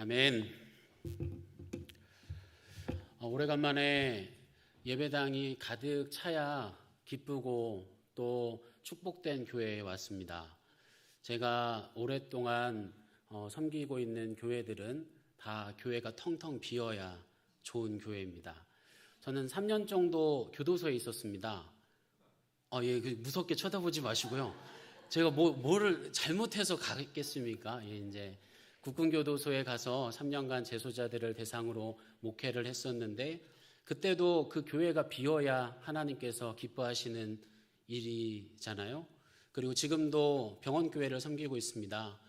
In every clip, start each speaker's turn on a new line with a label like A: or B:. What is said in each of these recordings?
A: 아멘. 오래간만에 예배당이 가득 차야 기쁘고 또 축복된 교회에 왔습니다. 제가 오랫동안 섬기고 있는 교회들은 다 교회가 텅텅 비어야 좋은 교회입니다. 저는 3년 정도 교도소에 있었습니다. 무섭게 쳐다보지 마시고요. 제가 뭐를 잘못해서 가겠습니까? 이제 국군교도소에 가서 3년간 재소자들을 대상으로 목회를 했었는데, 그때도 그 교회가 비어야 하나님께서 기뻐하시는 일이잖아요. 그리고 지금도 병원교회를 섬기고 있습니다.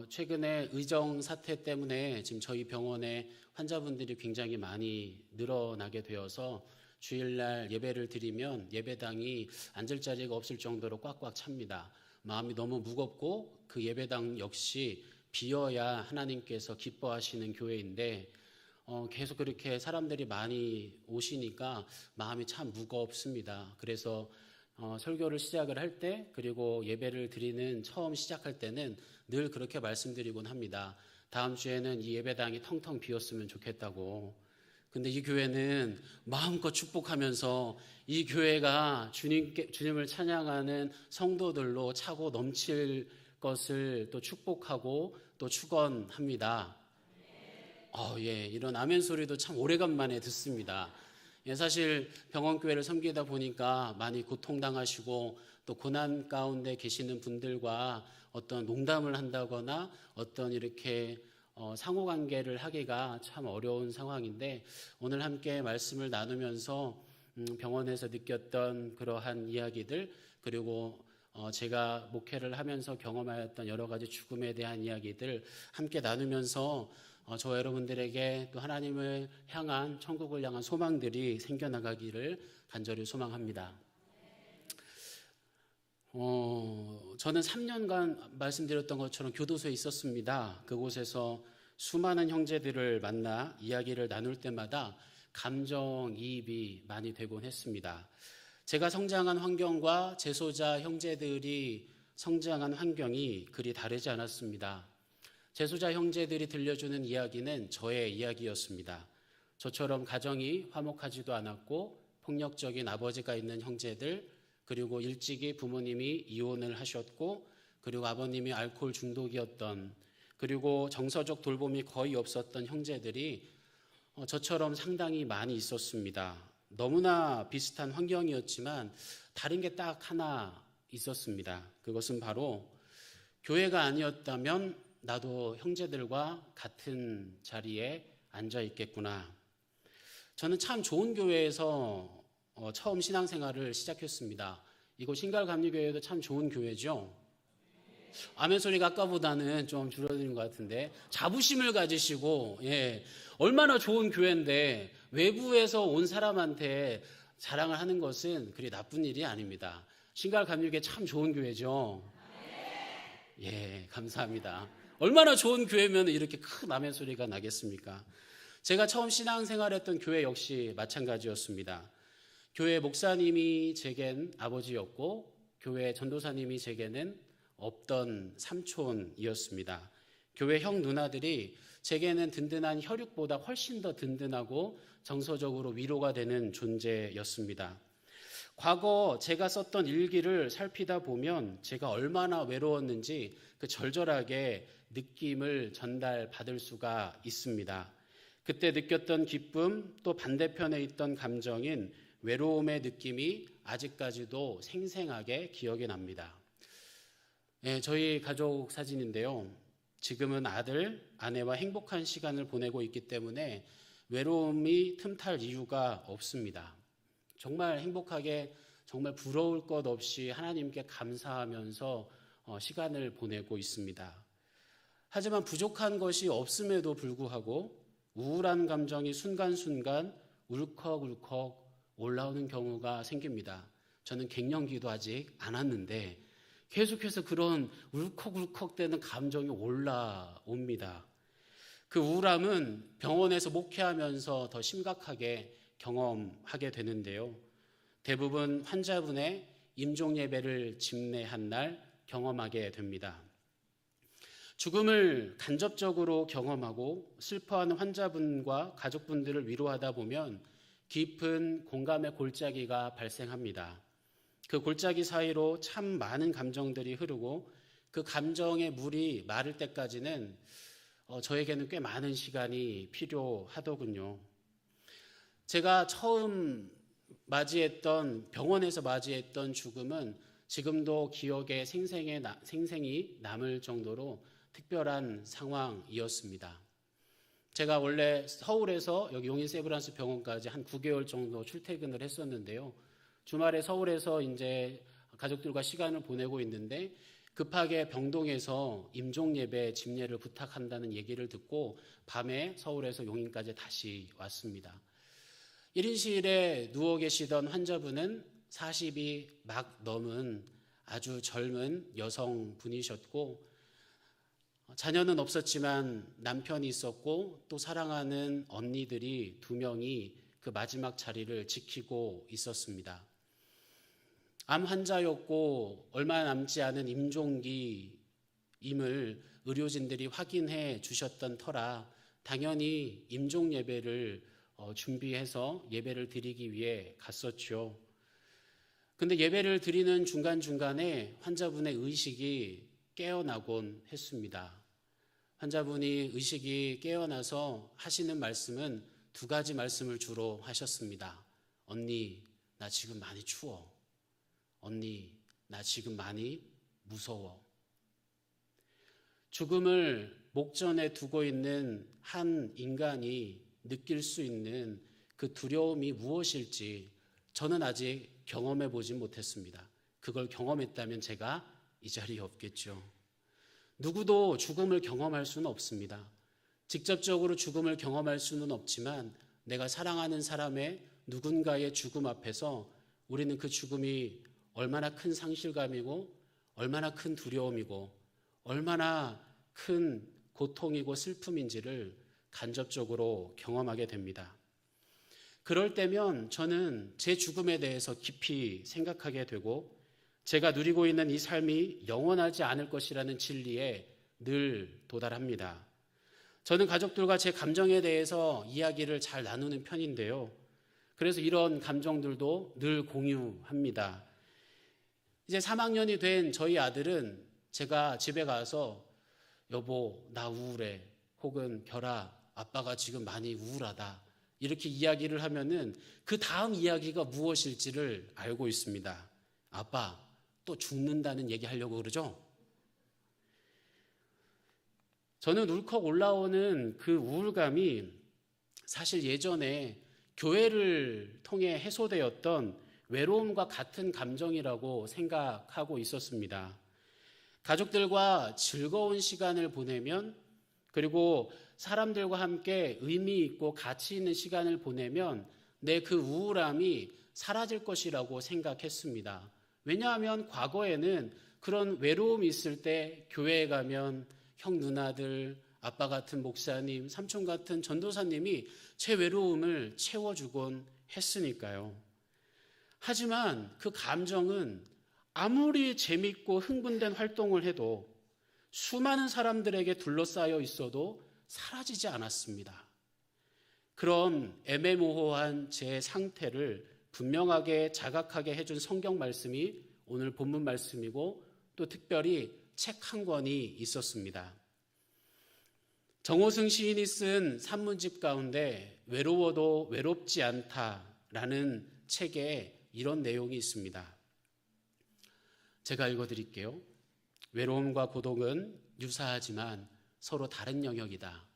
A: 최근에 의정 사태 때문에 지금 저희 병원에 환자분들이 굉장히 많이 늘어나게 되어서 주일날 예배를 드리면 예배당이 앉을 자리가 없을 정도로 꽉꽉 찹니다. 마음이 너무 무겁고 그 예배당 역시 비어야 하나님께서 기뻐하시는 교회인데 계속 그렇게 사람들이 많이 오시니까 마음이 참 무겁습니다. 그래서 설교를 시작을 할 때, 그리고 예배를 드리는 처음 시작할 때는 늘 그렇게 말씀드리곤 합니다. 다음 주에는 이 예배당이 텅텅 비었으면 좋겠다고. 근데 이 교회는 마음껏 축복하면서 이 교회가 주님을 찬양하는 성도들로 차고 넘칠 것을 또 축복하고 또 축원합니다. 이런 아멘 소리도 참 오래간만에 듣습니다. 사실 병원교회를 섬기다 보니까 많이 고통당하시고 또 고난 가운데 계시는 분들과 어떤 농담을 한다거나 어떤 이렇게 상호관계를 하기가 참 어려운 상황인데, 오늘 함께 말씀을 나누면서 병원에서 느꼈던 그러한 이야기들, 그리고 제가 목회를 하면서 경험하였던 여러 가지 죽음에 대한 이야기들 함께 나누면서 저 여러분들에게 또 하나님을 향한, 천국을 향한 소망들이 생겨나가기를 간절히 소망합니다. 저는 3년간 말씀드렸던 것처럼 교도소에 있었습니다. 그곳에서 수많은 형제들을 만나 이야기를 나눌 때마다 감정이입이 많이 되곤 했습니다. 제가 성장한 환경과 재소자 형제들이 성장한 환경이 그리 다르지 않았습니다. 재소자 형제들이 들려주는 이야기는 저의 이야기였습니다. 저처럼 가정이 화목하지도 않았고 폭력적인 아버지가 있는 형제들, 그리고 일찍이 부모님이 이혼을 하셨고, 그리고 아버님이 알코올 중독이었던, 그리고 정서적 돌봄이 거의 없었던 형제들이 저처럼 상당히 많이 있었습니다. 너무나 비슷한 환경이었지만 다른 게 딱 하나 있었습니다. 그것은 바로 교회가 아니었다면 나도 형제들과 같은 자리에 앉아 있겠구나. 저는 참 좋은 교회에서 처음 신앙생활을 시작했습니다. 이곳 신갈감리교회도 참 좋은 교회죠. 아멘 소리가 아까보다는 좀 줄어드는 것 같은데, 자부심을 가지시고 얼마나 좋은 교회인데 외부에서 온 사람한테 자랑을 하는 것은 그리 나쁜 일이 아닙니다. 신갈감리교회 참 좋은 교회죠. 감사합니다. 얼마나 좋은 교회면 이렇게 큰 아멘 소리가 나겠습니까? 제가 처음 신앙생활했던 교회 역시 마찬가지였습니다. 교회 목사님이 제겐 아버지였고 교회 전도사님이 제게는 없던 삼촌이었습니다. 교회 형 누나들이 제게는 든든한 혈육보다 훨씬 더 든든하고 정서적으로 위로가 되는 존재였습니다. 과거 제가 썼던 일기를 살피다 보면 제가 얼마나 외로웠는지 그 절절하게 느낌을 전달받을 수가 있습니다. 그때 느꼈던 기쁨, 또 반대편에 있던 감정인 외로움의 느낌이 아직까지도 생생하게 기억이 납니다. 저희 가족 사진인데요. 지금은 아들, 아내와 행복한 시간을 보내고 있기 때문에 외로움이 틈탈 이유가 없습니다. 정말 행복하게, 정말 부러울 것 없이 하나님께 감사하면서 시간을 보내고 있습니다. 하지만 부족한 것이 없음에도 불구하고 우울한 감정이 순간순간 울컥울컥 올라오는 경우가 생깁니다. 저는 갱년기도 아직 안 왔는데 계속해서 그런 울컥울컥대는 감정이 올라옵니다. 그 우울함은 병원에서 목회하면서 더 심각하게 경험하게 되는데요. 대부분 환자분의 임종 예배를 집례한 날 경험하게 됩니다. 죽음을 간접적으로 경험하고 슬퍼하는 환자분과 가족분들을 위로하다 보면 깊은 공감의 골짜기가 발생합니다. 그 골짜기 사이로 참 많은 감정들이 흐르고 그 감정의 물이 마를 때까지는 저에게는 꽤 많은 시간이 필요하더군요. 제가 처음 병원에서 맞이했던 죽음은 지금도 기억에 생생히 남을 정도로 특별한 상황이었습니다. 제가 원래 서울에서 여기 용인 세브란스 병원까지 한 9개월 정도 출퇴근을 했었는데요. 주말에 서울에서 이제 가족들과 시간을 보내고 있는데 급하게 병동에서 임종예배 집례를 부탁한다는 얘기를 듣고 밤에 서울에서 용인까지 다시 왔습니다. 1인실에 누워 계시던 환자분은 40이 막 넘은 아주 젊은 여성분이셨고 자녀는 없었지만 남편이 있었고 또 사랑하는 언니들이 2명이 그 마지막 자리를 지키고 있었습니다. 암 환자였고 얼마 남지 않은 임종기임을 의료진들이 확인해 주셨던 터라 당연히 임종 예배를 준비해서 예배를 드리기 위해 갔었죠. 근데 예배를 드리는 중간중간에 환자분의 의식이 깨어나곤 했습니다. 환자분이 의식이 깨어나서 하시는 말씀은 2가지 말씀을 주로 하셨습니다. 언니, 나 지금 많이 추워. 언니, 나 지금 많이 무서워. 죽음을 목전에 두고 있는 한 인간이 느낄 수 있는 그 두려움이 무엇일지 저는 아직 경험해 보진 못했습니다. 그걸 경험했다면 제가 이 자리에 없겠죠. 누구도 죽음을 경험할 수는 없습니다. 직접적으로 죽음을 경험할 수는 없지만 내가 사랑하는 사람의 누군가의 죽음 앞에서 우리는 그 죽음이 얼마나 큰 상실감이고 얼마나 큰 두려움이고 얼마나 큰 고통이고 슬픔인지를 간접적으로 경험하게 됩니다. 그럴 때면 저는 제 죽음에 대해서 깊이 생각하게 되고 제가 누리고 있는 이 삶이 영원하지 않을 것이라는 진리에 늘 도달합니다. 저는 가족들과 제 감정에 대해서 이야기를 잘 나누는 편인데요. 그래서 이런 감정들도 늘 공유합니다. 이제 3학년이 된 저희 아들은 제가 집에 가서 여보, 나 우울해. 혹은 별아, 아빠가 지금 많이 우울하다. 이렇게 이야기를 하면은 그 다음 이야기가 무엇일지를 알고 있습니다. 아빠, 또 죽는다는 얘기 하려고 그러죠? 저는 울컥 올라오는 그 우울감이 사실 예전에 교회를 통해 해소되었던 외로움과 같은 감정이라고 생각하고 있었습니다. 가족들과 즐거운 시간을 보내면 그리고 사람들과 함께 의미 있고 가치 있는 시간을 보내면 내 그 우울함이 사라질 것이라고 생각했습니다. 왜냐하면 과거에는 그런 외로움이 있을 때 교회에 가면 형 누나들, 아빠 같은 목사님, 삼촌 같은 전도사님이 제 외로움을 채워주곤 했으니까요. 하지만 그 감정은 아무리 재밌고 흥분된 활동을 해도 수많은 사람들에게 둘러싸여 있어도 사라지지 않았습니다. 그런 애매모호한 제 상태를 분명하게 자각하게 해준 성경 말씀이 오늘 본문 말씀이고 또 특별히 책 한 권이 있었습니다. 정호승 시인이 쓴 산문집 가운데 외로워도 외롭지 않다라는 책에 이런 내용이 있습니다. 제가 읽어드릴게요. 외로움과 고독은 유사하지만 서로 다른 영역이다.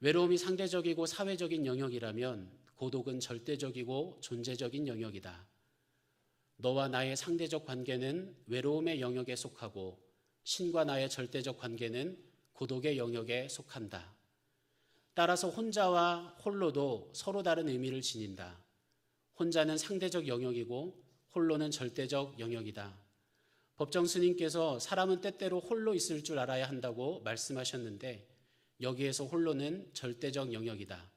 A: 외로움이 상대적이고 사회적인 영역이라면 고독은 절대적이고 존재적인 영역이다. 너와 나의 상대적 관계는 외로움의 영역에 속하고 신과 나의 절대적 관계는 고독의 영역에 속한다. 따라서 혼자와 홀로도 서로 다른 의미를 지닌다. 혼자는 상대적 영역이고 홀로는 절대적 영역이다. 법정 스님께서 사람은 때때로 홀로 있을 줄 알아야 한다고 말씀하셨는데 여기에서 홀로는 절대적 영역이다.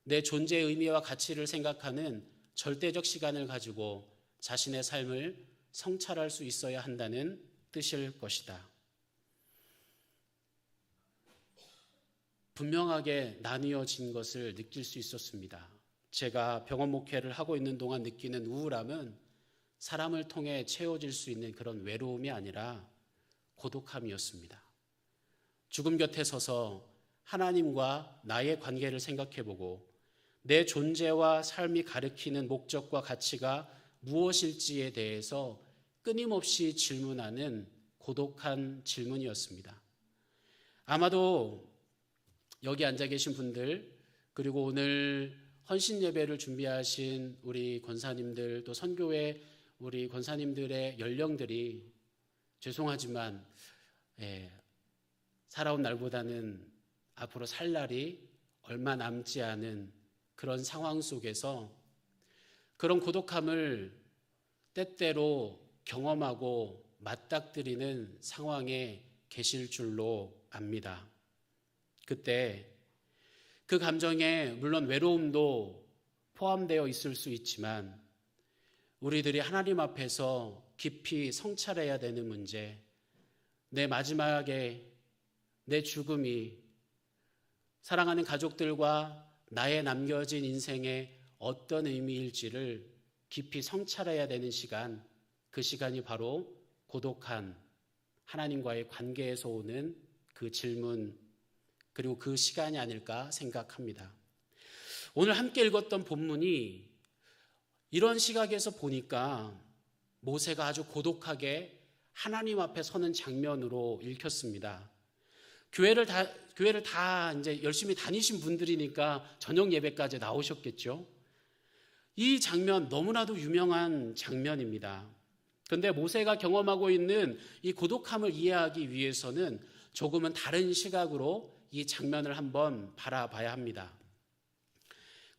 A: 내 존재의 의미와 가치를 생각하는 절대적 시간을 가지고 자신의 삶을 성찰할 수 있어야 한다는 뜻일 것이다. 분명하게 나뉘어진 것을 느낄 수 있었습니다. 제가 병원 목회를 하고 있는 동안 느끼는 우울함은 사람을 통해 채워질 수 있는 그런 외로움이 아니라 고독함이었습니다. 죽음 곁에 서서 하나님과 나의 관계를 생각해보고 내 존재와 삶이 가리키는 목적과 가치가 무엇일지에 대해서 끊임없이 질문하는 고독한 질문이었습니다. 아마도 여기 앉아 계신 분들, 그리고 오늘 헌신 예배를 준비하신 우리 권사님들, 또 선교회 우리 권사님들의 연령들이 죄송하지만 살아온 날보다는 앞으로 살 날이 얼마 남지 않은 그런 상황 속에서 그런 고독함을 때때로 경험하고 맞닥뜨리는 상황에 계실 줄로 압니다. 그때 그 감정에 물론 외로움도 포함되어 있을 수 있지만 우리들이 하나님 앞에서 깊이 성찰해야 되는 문제, 내 마지막에 내 죽음이 사랑하는 가족들과 나의 남겨진 인생에 어떤 의미일지를 깊이 성찰해야 되는 시간, 그 시간이 바로 고독한 하나님과의 관계에서 오는 그 질문, 그리고 그 시간이 아닐까 생각합니다. 오늘 함께 읽었던 본문이 이런 시각에서 보니까 모세가 아주 고독하게 하나님 앞에 서는 장면으로 읽혔습니다. 교회를 다 이제 열심히 다니신 분들이니까 저녁 예배까지 나오셨겠죠. 이 장면 너무나도 유명한 장면입니다. 그런데 모세가 경험하고 있는 이 고독함을 이해하기 위해서는 조금은 다른 시각으로 이 장면을 한번 바라봐야 합니다.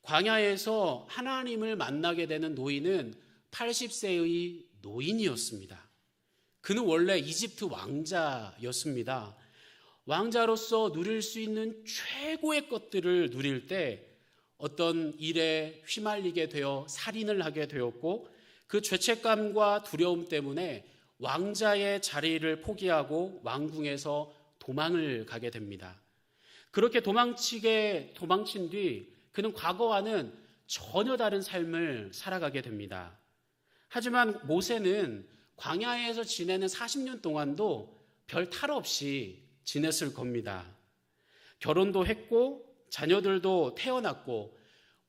A: 광야에서 하나님을 만나게 되는 노인은 80세의 노인이었습니다. 그는 원래 이집트 왕자였습니다. 왕자로서 누릴 수 있는 최고의 것들을 누릴 때 어떤 일에 휘말리게 되어 살인을 하게 되었고, 그 죄책감과 두려움 때문에 왕자의 자리를 포기하고 왕궁에서 도망을 가게 됩니다. 그렇게 도망친 뒤 그는 과거와는 전혀 다른 삶을 살아가게 됩니다. 하지만 모세는 광야에서 지내는 40년 동안도 별 탈 없이 지냈을 겁니다. 결혼도 했고 자녀들도 태어났고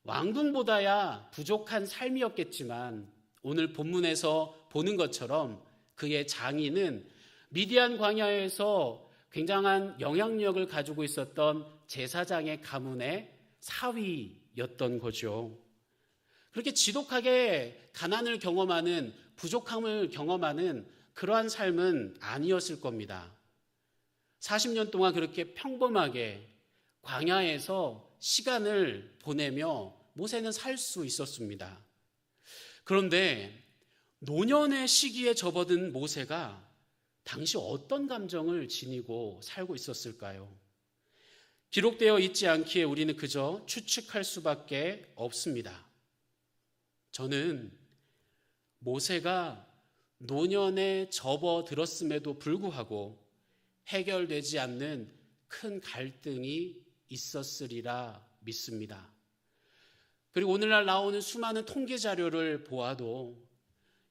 A: 왕궁보다야 부족한 삶이었겠지만 오늘 본문에서 보는 것처럼 그의 장인은 미디안 광야에서 굉장한 영향력을 가지고 있었던 제사장의 가문의 사위였던 거죠. 그렇게 지독하게 가난을 경험하는, 부족함을 경험하는 그러한 삶은 아니었을 겁니다. 40년 동안 그렇게 평범하게 광야에서 시간을 보내며 모세는 살 수 있었습니다. 그런데 노년의 시기에 접어든 모세가 당시 어떤 감정을 지니고 살고 있었을까요? 기록되어 있지 않기에 우리는 그저 추측할 수밖에 없습니다. 저는 모세가 노년에 접어들었음에도 불구하고 해결되지 않는 큰 갈등이 있었으리라 믿습니다. 그리고 오늘날 나오는 수많은 통계 자료를 보아도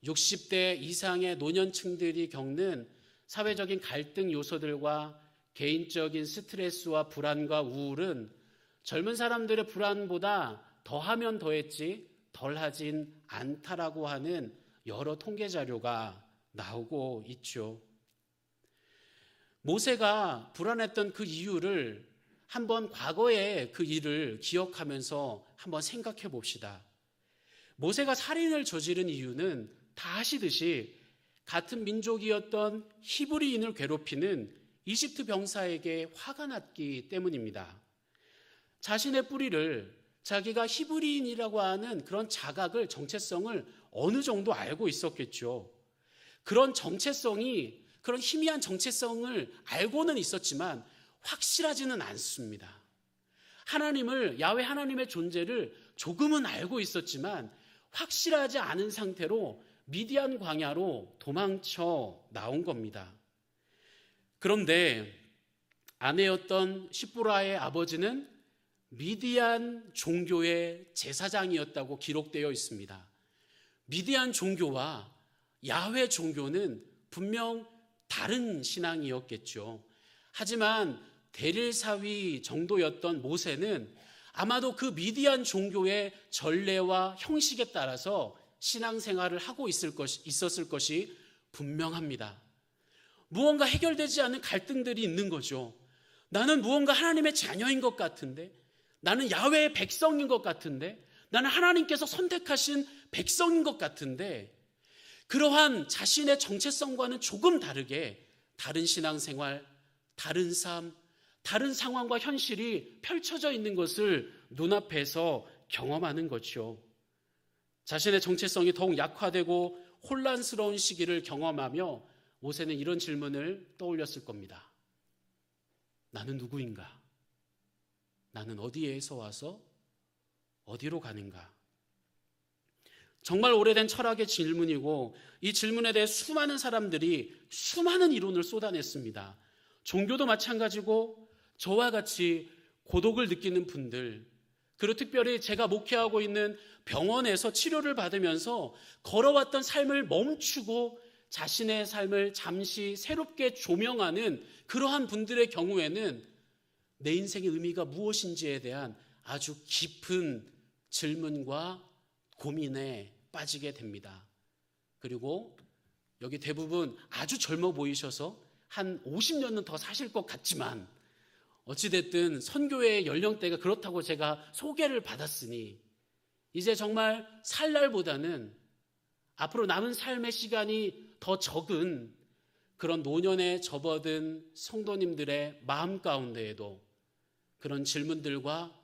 A: 60대 이상의 노년층들이 겪는 사회적인 갈등 요소들과 개인적인 스트레스와 불안과 우울은 젊은 사람들의 불안보다 더하면 더했지 덜하진 않다라고 하는 여러 통계 자료가 나오고 있죠. 모세가 불안했던 그 이유를 한번 과거의 그 일을 기억하면서 한번 생각해 봅시다. 모세가 살인을 저지른 이유는 다 아시듯이 같은 민족이었던 히브리인을 괴롭히는 이집트 병사에게 화가 났기 때문입니다. 자신의 뿌리를, 자기가 히브리인이라고 하는 그런 자각을, 정체성을 어느 정도 알고 있었겠죠. 그런 정체성이, 그런 희미한 정체성을 알고는 있었지만 확실하지는 않습니다. 하나님을, 야훼 하나님의 존재를 조금은 알고 있었지만 확실하지 않은 상태로 미디안 광야로 도망쳐 나온 겁니다. 그런데 아내였던 시보라의 아버지는 미디안 종교의 제사장이었다고 기록되어 있습니다. 미디안 종교와 야훼 종교는 분명 다른 신앙이었겠죠. 하지만 대릴사위 정도였던 모세는 아마도 그 미디안 종교의 전례와 형식에 따라서 신앙생활을 하고 있었을 것이 분명합니다. 무언가 해결되지 않은 갈등들이 있는 거죠. 나는 무언가 하나님의 자녀인 것 같은데, 나는 야훼의 백성인 것 같은데, 나는 하나님께서 선택하신 백성인 것 같은데, 그러한 자신의 정체성과는 조금 다르게 다른 신앙생활, 다른 삶, 다른 상황과 현실이 펼쳐져 있는 것을 눈앞에서 경험하는 거죠. 자신의 정체성이 더욱 약화되고 혼란스러운 시기를 경험하며 모세는 이런 질문을 떠올렸을 겁니다. 나는 누구인가? 나는 어디에서 와서 어디로 가는가? 정말 오래된 철학의 질문이고, 이 질문에 대해 수많은 사람들이 수많은 이론을 쏟아냈습니다. 종교도 마찬가지고, 저와 같이 고독을 느끼는 분들, 그리고 특별히 제가 목회하고 있는 병원에서 치료를 받으면서 걸어왔던 삶을 멈추고 자신의 삶을 잠시 새롭게 조명하는 그러한 분들의 경우에는 내 인생의 의미가 무엇인지에 대한 아주 깊은 질문과 고민에 빠지게 됩니다. 그리고 여기 대부분 아주 젊어 보이셔서 한 50년은 더 사실 것 같지만, 어찌됐든 선교의 연령대가 그렇다고 제가 소개를 받았으니 이제 정말 살 날보다는 앞으로 남은 삶의 시간이 더 적은 그런 노년에 접어든 성도님들의 마음 가운데에도 그런 질문들과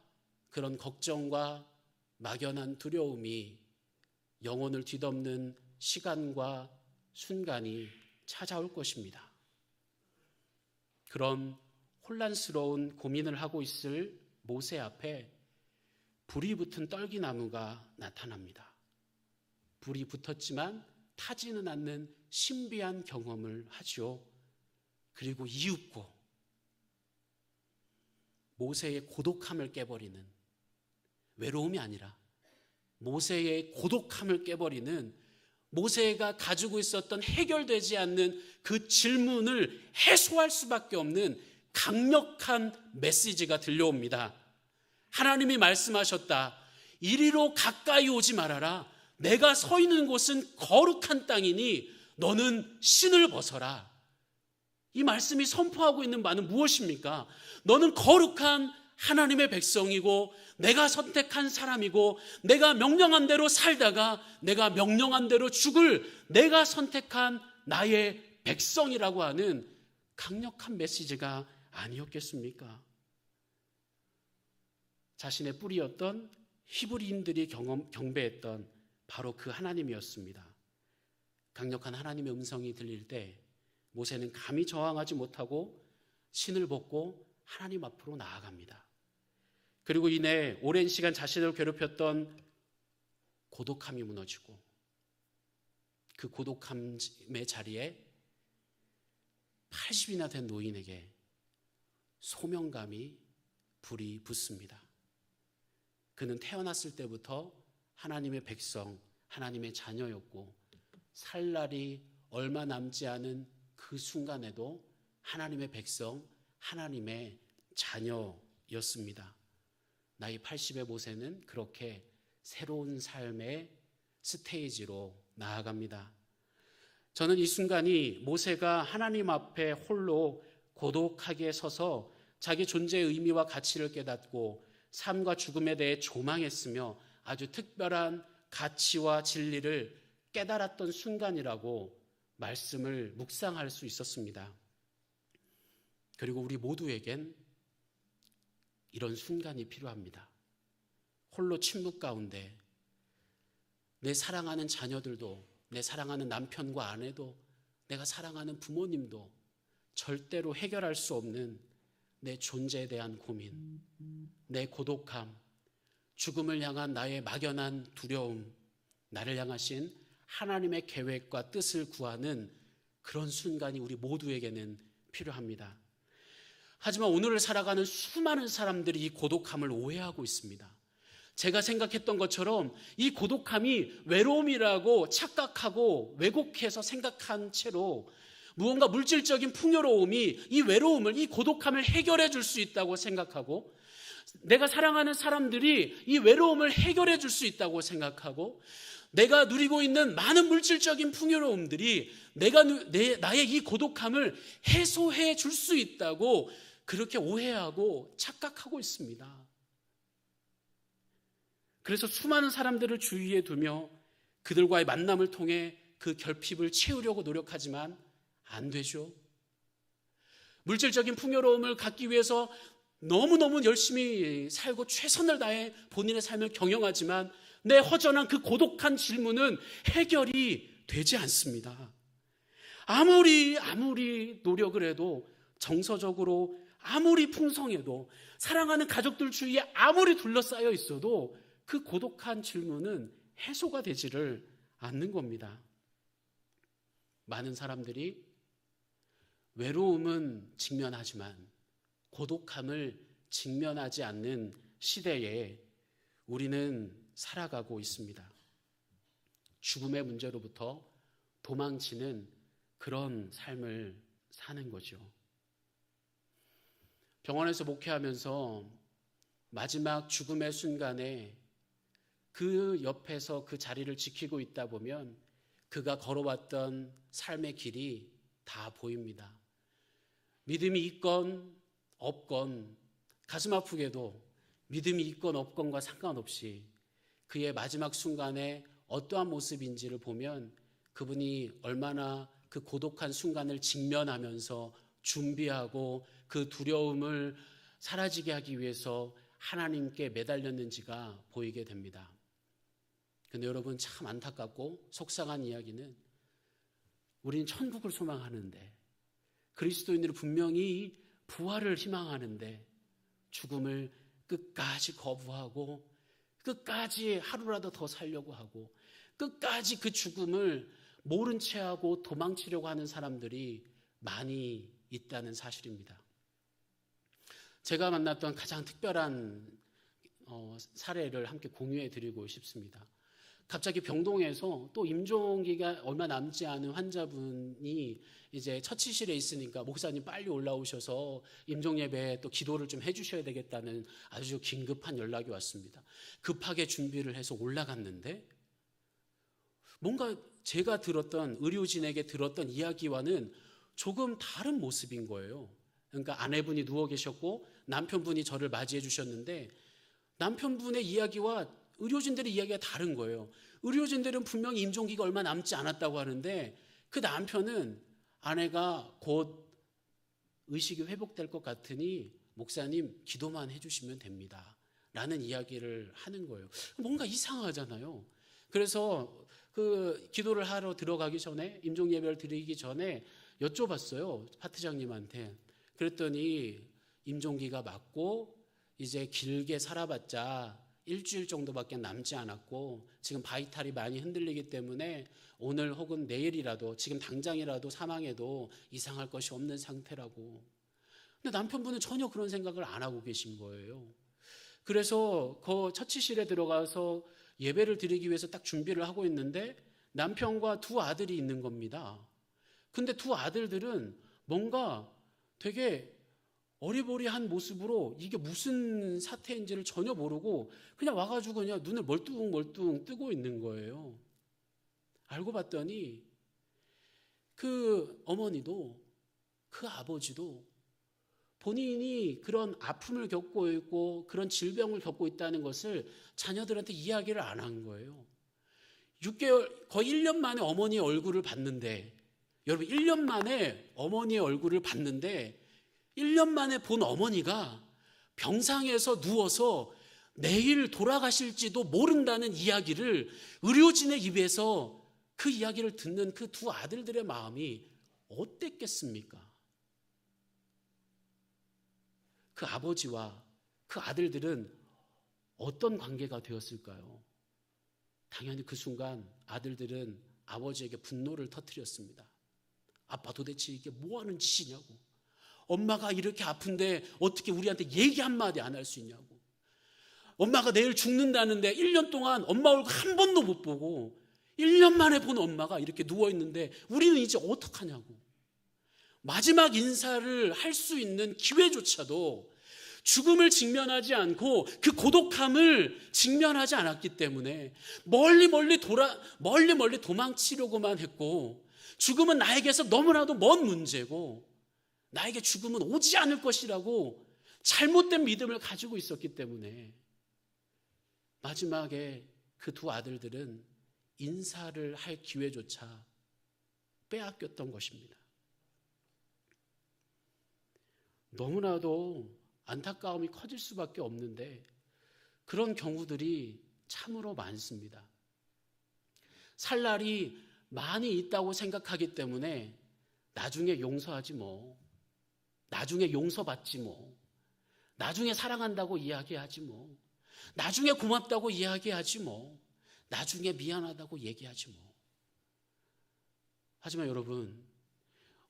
A: 그런 걱정과 막연한 두려움이 영혼을 뒤덮는 시간과 순간이 찾아올 것입니다. 그런 혼란스러운 고민을 하고 있을 모세 앞에 불이 붙은 떨기나무가 나타납니다. 불이 붙었지만 타지는 않는 신비한 경험을 하죠. 그리고 이윽고 모세의 고독함을 깨버리는, 외로움이 아니라 모세의 고독함을 깨버리는, 모세가 가지고 있었던 해결되지 않는 그 질문을 해소할 수밖에 없는 강력한 메시지가 들려옵니다. 하나님이 말씀하셨다. 이리로 가까이 오지 말아라. 내가 서 있는 곳은 거룩한 땅이니 너는 신을 벗어라. 이 말씀이 선포하고 있는 바는 무엇입니까? 너는 거룩한 하나님의 백성이고 내가 선택한 사람이고 내가 명령한 대로 살다가 내가 명령한 대로 죽을 내가 선택한 나의 백성이라고 하는 강력한 메시지가 아니었겠습니까? 자신의 뿌리였던 히브리인들이 경배했던 바로 그 하나님이었습니다. 강력한 하나님의 음성이 들릴 때 모세는 감히 저항하지 못하고 신을 벗고 하나님 앞으로 나아갑니다. 그리고 이내 오랜 시간 자신을 괴롭혔던 고독함이 무너지고 그 고독함의 자리에 80이나 된 노인에게 소명감이 불이 붙습니다. 그는 태어났을 때부터 하나님의 백성, 하나님의 자녀였고 살 날이 얼마 남지 않은 그 순간에도 하나님의 백성, 하나님의 자녀였습니다. 나이 80의 모세는 그렇게 새로운 삶의 스테이지로 나아갑니다. 저는 이 순간이 모세가 하나님 앞에 홀로 고독하게 서서 자기 존재의 의미와 가치를 깨닫고 삶과 죽음에 대해 조망했으며 아주 특별한 가치와 진리를 깨달았던 순간이라고 말씀을 묵상할 수 있었습니다. 그리고 우리 모두에겐 이런 순간이 필요합니다. 홀로 침묵 가운데 내 사랑하는 자녀들도, 내 사랑하는 남편과 아내도, 내가 사랑하는 부모님도 절대로 해결할 수 없는 내 존재에 대한 고민, 내 고독함, 죽음을 향한 나의 막연한 두려움, 나를 향하신 하나님의 계획과 뜻을 구하는 그런 순간이 우리 모두에게는 필요합니다. 하지만 오늘을 살아가는 수많은 사람들이 이 고독함을 오해하고 있습니다. 제가 생각했던 것처럼 이 고독함이 외로움이라고 착각하고 왜곡해서 생각한 채로 무언가 물질적인 풍요로움이 이 외로움을, 이 고독함을 해결해 줄 수 있다고 생각하고, 내가 사랑하는 사람들이 이 외로움을 해결해 줄 수 있다고 생각하고, 내가 누리고 있는 많은 물질적인 풍요로움들이 나의 이 고독함을 해소해 줄 수 있다고 그렇게 오해하고 착각하고 있습니다. 그래서 수많은 사람들을 주위에 두며 그들과의 만남을 통해 그 결핍을 채우려고 노력하지만 안 되죠. 물질적인 풍요로움을 갖기 위해서 너무너무 열심히 살고 최선을 다해 본인의 삶을 경영하지만 내 허전한 그 고독한 질문은 해결이 되지 않습니다. 아무리 노력을 해도, 정서적으로 아무리 풍성해도, 사랑하는 가족들 주위에 아무리 둘러싸여 있어도 그 고독한 질문은 해소가 되지를 않는 겁니다. 많은 사람들이 외로움은 직면하지만 고독함을 직면하지 않는 시대에 우리는 살아가고 있습니다. 죽음의 문제로부터 도망치는 그런 삶을 사는 거죠. 병원에서 목회하면서 마지막 죽음의 순간에 그 옆에서 그 자리를 지키고 있다 보면 그가 걸어왔던 삶의 길이 다 보입니다. 믿음이 있건 없건, 가슴 아프게도 믿음이 있건 없건과 상관없이 그의 마지막 순간에 어떠한 모습인지를 보면 그분이 얼마나 그 고독한 순간을 직면하면서 준비하고 그 두려움을 사라지게 하기 위해서 하나님께 매달렸는지가 보이게 됩니다. 근데 여러분, 참 안타깝고 속상한 이야기는 우리는 천국을 소망하는데, 그리스도인들은 분명히 부활을 희망하는데 죽음을 끝까지 거부하고 끝까지 하루라도 더 살려고 하고 끝까지 그 죽음을 모른 채 하고 도망치려고 하는 사람들이 많이 있다는 사실입니다. 제가 만났던 가장 특별한 사례를 함께 공유해 드리고 싶습니다. 갑자기 병동에서 또 임종기가 얼마 남지 않은 환자분이 이제 처치실에 있으니까 목사님 빨리 올라오셔서 임종예배에 또 기도를 좀 해주셔야 되겠다는 아주 긴급한 연락이 왔습니다. 급하게 준비를 해서 올라갔는데 뭔가 제가 들었던, 의료진에게 들었던 이야기와는 조금 다른 모습인 거예요. 그러니까 아내분이 누워 계셨고 남편분이 저를 맞이해 주셨는데 남편분의 이야기와 의료진들의 이야기가 다른 거예요. 의료진들은 분명히 임종기가 얼마 남지 않았다고 하는데 그 남편은 아내가 곧 의식이 회복될 것 같으니 목사님 기도만 해주시면 됩니다 라는 이야기를 하는 거예요. 뭔가 이상하잖아요. 그래서 그 기도를 하러 들어가기 전에, 임종예배를 드리기 전에 여쭤봤어요, 파트장님한테. 그랬더니 임종기가 맞고 이제 길게 살아봤자 일주일 정도밖에 남지 않았고 지금 바이탈이 많이 흔들리기 때문에 오늘 혹은 내일이라도, 지금 당장이라도 사망해도 이상할 것이 없는 상태라고. 근데 남편분은 전혀 그런 생각을 안 하고 계신 거예요. 그래서 그 처치실에 들어가서 예배를 드리기 위해서 딱 준비를 하고 있는데 남편과 두 아들이 있는 겁니다. 근데 두 아들들은 뭔가 되게 어리버리한 모습으로 이게 무슨 사태인지를 전혀 모르고 그냥 와가지고 그냥 눈을 멀뚱멀뚱 뜨고 있는 거예요. 알고 봤더니 그 어머니도 그 아버지도 본인이 그런 아픔을 겪고 있고 그런 질병을 겪고 있다는 것을 자녀들한테 이야기를 안 한 거예요. 6개월, 거의 1년 만에 어머니의 얼굴을 봤는데, 여러분 1년 만에 어머니의 얼굴을 봤는데 1년 만에 본 어머니가 병상에서 누워서 내일 돌아가실지도 모른다는 이야기를 의료진의 입에서 그 이야기를 듣는 그 두 아들들의 마음이 어땠겠습니까? 그 아버지와 그 아들들은 어떤 관계가 되었을까요? 당연히 그 순간 아들들은 아버지에게 분노를 터뜨렸습니다. 아빠 도대체 이게 뭐 하는 짓이냐고. 엄마가 이렇게 아픈데 어떻게 우리한테 얘기 한마디 안 할 수 있냐고. 엄마가 내일 죽는다는데 1년 동안 엄마 얼굴 한 번도 못 보고 1년 만에 본 엄마가 이렇게 누워있는데 우리는 이제 어떡하냐고. 마지막 인사를 할 수 있는 기회조차도 죽음을 직면하지 않고 그 고독함을 직면하지 않았기 때문에 멀리 도망치려고만 했고, 죽음은 나에게서 너무나도 먼 문제고 나에게 죽음은 오지 않을 것이라고 잘못된 믿음을 가지고 있었기 때문에 마지막에 그 두 아들들은 인사를 할 기회조차 빼앗겼던 것입니다. 너무나도 안타까움이 커질 수밖에 없는데 그런 경우들이 참으로 많습니다. 살 날이 많이 있다고 생각하기 때문에 나중에 용서하지 뭐, 나중에 용서받지 뭐, 나중에 사랑한다고 이야기하지 뭐, 나중에 고맙다고 이야기하지 뭐, 나중에 미안하다고 얘기하지 뭐. 하지만 여러분,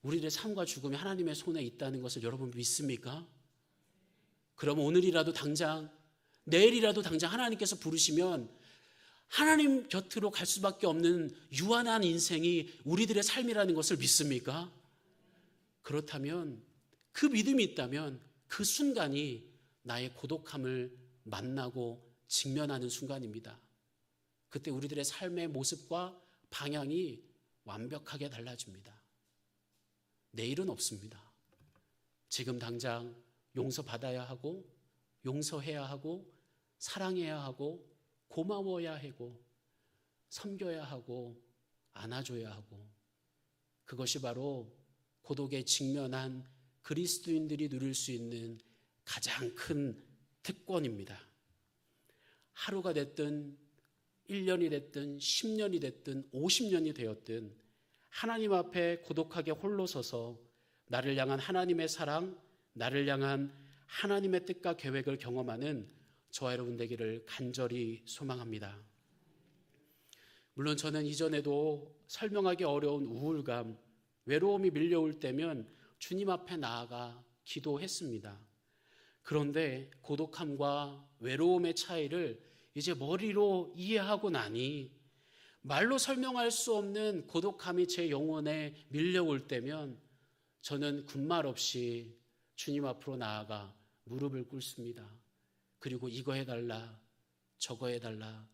A: 우리들의 삶과 죽음이 하나님의 손에 있다는 것을 여러분 믿습니까? 그럼 오늘이라도 당장, 내일이라도 당장 하나님께서 부르시면 하나님 곁으로 갈 수밖에 없는 유한한 인생이 우리들의 삶이라는 것을 믿습니까? 그렇다면, 그 믿음이 있다면 그 순간이 나의 고독함을 만나고 직면하는 순간입니다. 그때 우리들의 삶의 모습과 방향이 완벽하게 달라집니다. 내일은 없습니다. 지금 당장 용서받아야 하고, 용서해야 하고, 사랑해야 하고, 고마워야 하고, 섬겨야 하고, 안아줘야 하고, 그것이 바로 고독에 직면한 그리스도인들이 누릴 수 있는 가장 큰 특권입니다. 하루가 됐든 1년이 됐든 10년이 됐든 50년이 되었든 하나님 앞에 고독하게 홀로 서서 나를 향한 하나님의 사랑, 나를 향한 하나님의 뜻과 계획을 경험하는 저와 여러분 되기를 간절히 소망합니다. 물론 저는 이전에도 설명하기 어려운 우울감, 외로움이 밀려올 때면 주님 앞에 나아가 기도했습니다. 그런데 고독함과 외로움의 차이를 이제 머리로 이해하고 나니 말로 설명할 수 없는 고독함이 제 영혼에 밀려올 때면 저는 군말 없이 주님 앞으로 나아가 무릎을 꿇습니다. 그리고 이거 해달라, 저거 해달라,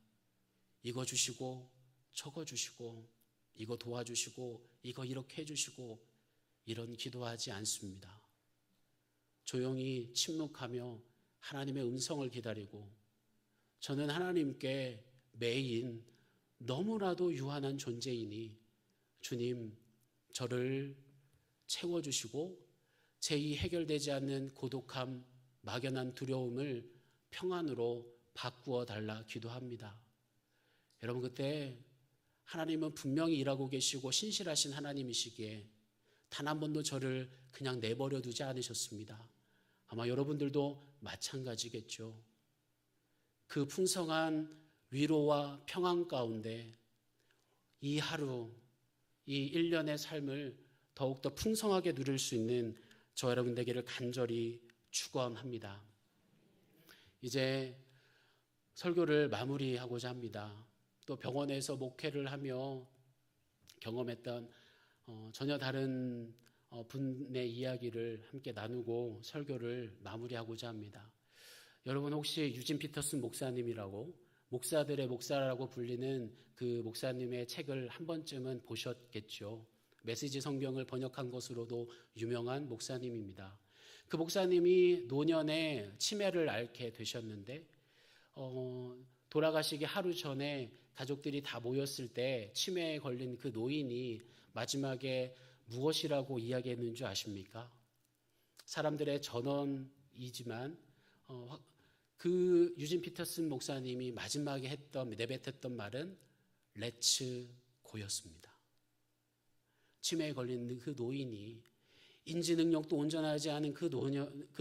A: 이거 주시고 저거 주시고 이거 도와주시고 이거 이렇게 해주시고 이런 기도하지 않습니다. 조용히 침묵하며 하나님의 음성을 기다리고 저는 하나님께 매인 너무나도 유한한 존재이니 주님 저를 채워주시고 제 이 해결되지 않는 고독함, 막연한 두려움을 평안으로 바꾸어 달라 기도합니다. 여러분 그때 하나님은 분명히 일하고 계시고 신실하신 하나님이시기에 단 한 번도 저를 그냥 내버려 두지 않으셨습니다. 아마 여러분들도 마찬가지겠죠. 그 풍성한 위로와 평안 가운데 이 하루, 이 1년의 삶을 더욱더 풍성하게 누릴 수 있는 저 여러분 되기를 간절히 축원합니다. 이제 설교를 마무리하고자 합니다. 또 병원에서 목회를 하며 경험했던 전혀 다른 분의 이야기를 함께 나누고 설교를 마무리하고자 합니다. 여러분 혹시 유진 피터슨 목사님이라고 목사들의 목사라고 불리는 그 목사님의 책을 한 번쯤은 보셨겠죠. 메시지 성경을 번역한 것으로도 유명한 목사님입니다. 그 목사님이 노년에 치매를 앓게 되셨는데 돌아가시기 하루 전에 가족들이 다 모였을 때 치매에 걸린 그 노인이 마지막에 무엇이라고 이야기했는 줄 아십니까? 사람들의 전언이지만 그 유진 피터슨 목사님이 마지막에 내뱉었던 말은 Let's go였습니다. 치매에 걸린 그 노인이 인지 능력도 온전하지 않은 그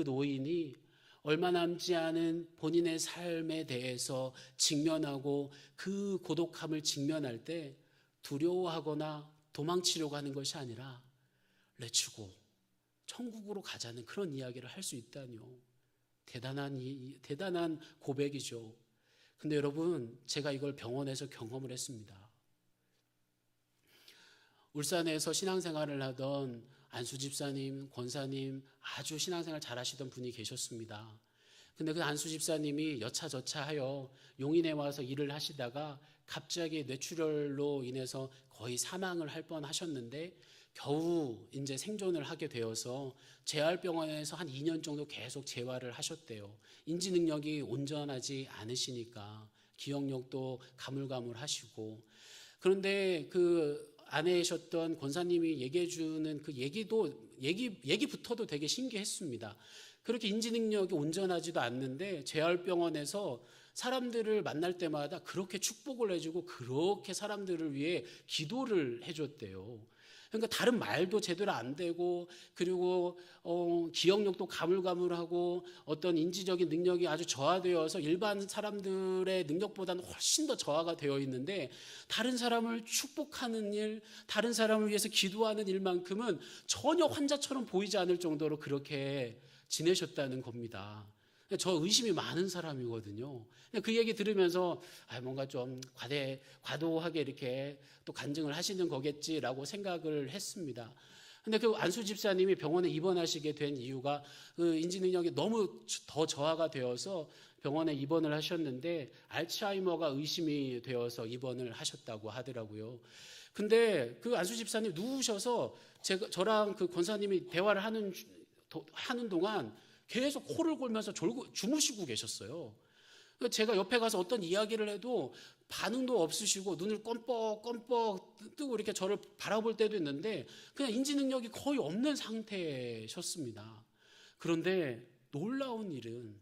A: 노인이 얼마 남지 않은 본인의 삶에 대해서 직면하고 그 고독함을 직면할 때 두려워하거나 도망치려고 하는 것이 아니라 Let's go, 천국으로 가자는 그런 이야기를 할 수 있다니요. 대단한 고백이죠. 근데 여러분, 제가 이걸 병원에서 경험을 했습니다. 울산에서 신앙생활을 하던 안수 집사님, 권사님, 아주 신앙생활 잘하시던 분이 계셨습니다. 근데 그 안수 집사님이 여차저차하여 용인에 와서 일을 하시다가 갑자기 뇌출혈로 인해서 거의 사망을 할 뻔하셨는데 겨우 이제 생존을 하게 되어서 재활병원에서 한 2년 정도 계속 재활을 하셨대요. 인지 능력이 온전하지 않으시니까 기억력도 가물가물하시고. 그런데 그 아내이셨던 권사님이 얘기해 주는 그 얘기부터도 되게 신기했습니다. 그렇게 인지 능력이 온전하지도 않는데 재활병원에서 사람들을 만날 때마다 그렇게 축복을 해주고 그렇게 사람들을 위해 기도를 해줬대요. 그러니까 다른 말도 제대로 안 되고, 그리고 기억력도 가물가물하고 어떤 인지적인 능력이 아주 저하되어서 일반 사람들의 능력보다는 훨씬 더 저하가 되어 있는데, 다른 사람을 축복하는 일, 다른 사람을 위해서 기도하는 일만큼은 전혀 환자처럼 보이지 않을 정도로 그렇게 지내셨다는 겁니다. 저 의심이 많은 사람이거든요. 그 얘기 들으면서 뭔가 좀 과도하게 이렇게 또 간증을 하시는 거겠지라고 생각을 했습니다. 근데 그 안수 집사님이 병원에 입원하시게 된 이유가 그 인지 능력이 너무 더 저하가 되어서 병원에 입원을 하셨는데 알츠하이머가 의심이 되어서 입원을 하셨다고 하더라고요. 근데 그 안수 집사님 누우셔서 저랑 그 권사님이 대화를 하는 동안 계속 코를 골면서 주무시고 계셨어요. 제가 옆에 가서 어떤 이야기를 해도 반응도 없으시고 눈을 껌뻑껌뻑 뜨고 이렇게 저를 바라볼 때도 있는데 그냥 인지 능력이 거의 없는 상태셨습니다. 그런데 놀라운 일은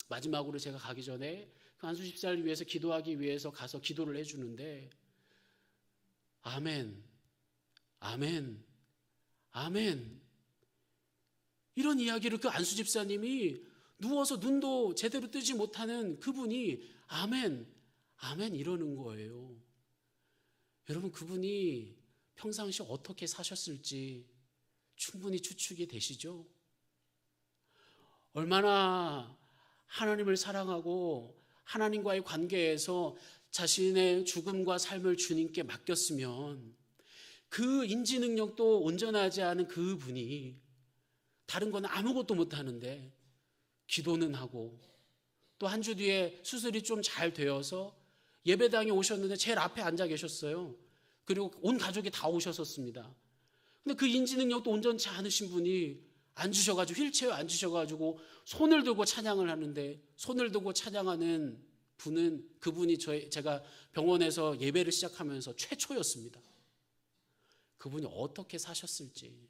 A: 마지막으로 제가 가기 전에 그 안수 집사를 위해서 기도하기 위해서 가서 기도를 해주는데 아멘, 아멘, 아멘 이런 이야기를 그 안수 집사님이 누워서 눈도 제대로 뜨지 못하는 그분이 아멘, 아멘 이러는 거예요. 여러분, 그분이 평상시 어떻게 사셨을지 충분히 추측이 되시죠? 얼마나 하나님을 사랑하고 하나님과의 관계에서 자신의 죽음과 삶을 주님께 맡겼으면 그 인지 능력도 온전하지 않은 그분이 다른 건 아무것도 못하는데 기도는 하고 또 한 주 뒤에 수술이 좀 잘 되어서 예배당에 오셨는데 제일 앞에 앉아 계셨어요. 그리고 온 가족이 다 오셨었습니다. 근데 그 인지 능력도 온전치 않으신 분이 앉으셔가지고 휠체어에 앉으셔가지고 손을 들고 찬양을 하는데 손을 들고 찬양하는 그분이 제가 병원에서 예배를 시작하면서 최초였습니다. 그분이 어떻게 사셨을지,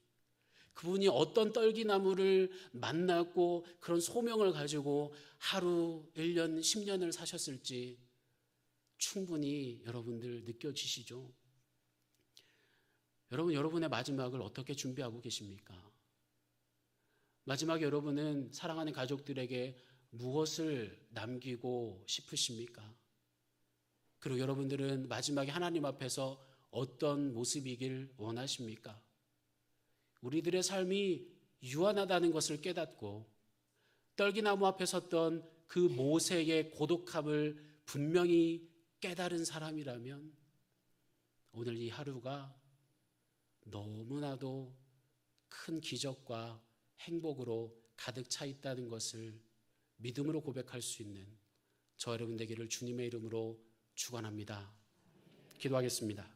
A: 그분이 어떤 떨기나무를 만났고 그런 소명을 가지고 하루, 1년, 10년을 사셨을지 충분히 여러분들 느껴지시죠? 여러분, 여러분의 마지막을 어떻게 준비하고 계십니까? 마지막에 여러분은 사랑하는 가족들에게 무엇을 남기고 싶으십니까? 그리고 여러분들은 마지막에 하나님 앞에서 어떤 모습이길 원하십니까? 우리들의 삶이 유한하다는 것을 깨닫고 떨기나무 앞에 섰던 그 모세의 고독함을 분명히 깨달은 사람이라면 오늘 이 하루가 너무나도 큰 기적과 행복으로 가득 차 있다는 것을 믿음으로 고백할 수 있는 저 여러분 되기를 주님의 이름으로 축원합니다. 기도하겠습니다.